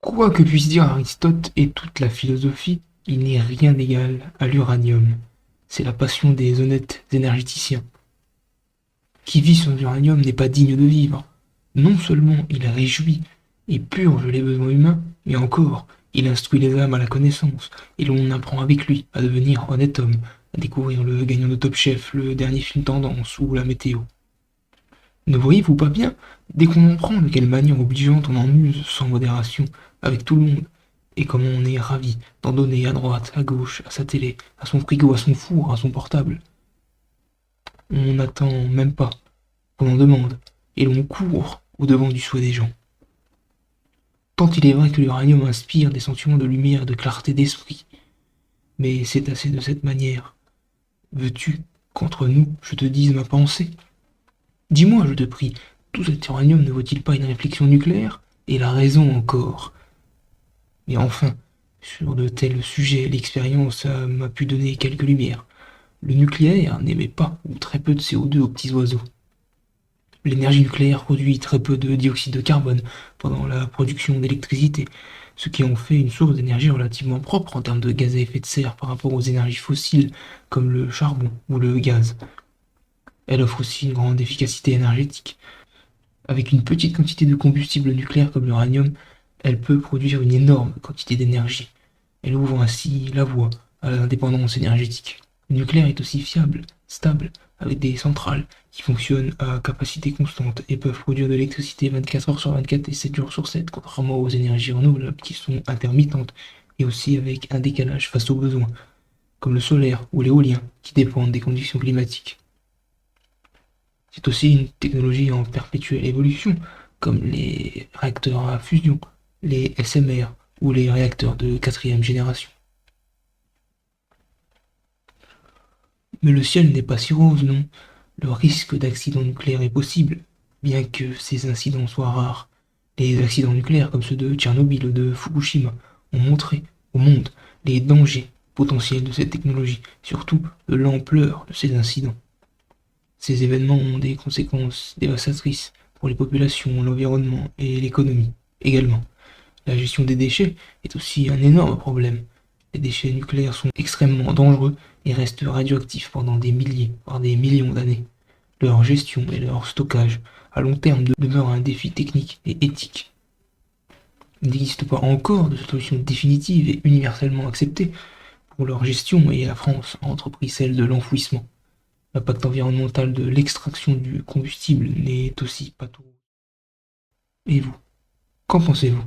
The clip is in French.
Quoi que puisse dire Aristote et toute la philosophie, il n'est rien d'égal à l'uranium. C'est la passion des honnêtes énergéticiens. Qui vit sans uranium n'est pas digne de vivre. Non seulement il réjouit et purge les besoins humains, mais encore, il instruit les âmes à la connaissance, et l'on apprend avec lui à devenir honnête homme, à découvrir le gagnant de Top Chef, le dernier film tendance ou la météo. Ne voyez-vous pas bien, dès qu'on comprend de quelle manière obligeante on en use sans modération, avec tout le monde, et comment on est ravi d'en donner à droite, à gauche, à sa télé, à son frigo, à son four, à son portable. On n'attend même pas qu'on en demande, et l'on court au-devant du souhait des gens. Tant il est vrai que l'uranium inspire des sentiments de lumière et de clarté d'esprit, mais c'est assez de cette manière. Veux-tu qu'entre nous je te dise ma pensée? Dis-moi, je te prie, tout cet uranium ne vaut-il pas une réflexion nucléaire? Et la raison encore. Mais enfin, sur de tels sujets, l'expérience m'a pu donner quelques lumières. Le nucléaire n'émet pas ou très peu de CO2 aux petits oiseaux. L'énergie nucléaire produit très peu de dioxyde de carbone pendant la production d'électricité, ce qui en fait une source d'énergie relativement propre en termes de gaz à effet de serre par rapport aux énergies fossiles comme le charbon ou le gaz. Elle offre aussi une grande efficacité énergétique. Avec une petite quantité de combustible nucléaire comme l'uranium, elle peut produire une énorme quantité d'énergie. Elle ouvre ainsi la voie à l'indépendance énergétique. Le nucléaire est aussi fiable, stable, avec des centrales qui fonctionnent à capacité constante et peuvent produire de l'électricité 24 heures sur 24 et 7 jours sur 7, contrairement aux énergies renouvelables qui sont intermittentes et aussi avec un décalage face aux besoins, comme le solaire ou l'éolien qui dépendent des conditions climatiques. C'est aussi une technologie en perpétuelle évolution, comme les réacteurs à fusion, les SMR ou les réacteurs de quatrième génération. Mais le ciel n'est pas si rose, non. Le risque d'accident nucléaire est possible, bien que ces incidents soient rares. Les accidents nucléaires comme ceux de Tchernobyl ou de Fukushima ont montré au monde les dangers potentiels de cette technologie, surtout de l'ampleur de ces incidents. Ces événements ont des conséquences dévastatrices pour les populations, l'environnement et l'économie également. La gestion des déchets est aussi un énorme problème. Les déchets nucléaires sont extrêmement dangereux et restent radioactifs pendant des milliers, voire des millions d'années. Leur gestion et leur stockage à long terme demeurent un défi technique et éthique. Il n'existe pas encore de solution définitive et universellement acceptée pour leur gestion et la France a entrepris celle de l'enfouissement. L'impact environnemental de l'extraction du combustible n'est aussi pas tout. Et vous, qu'en pensez-vous?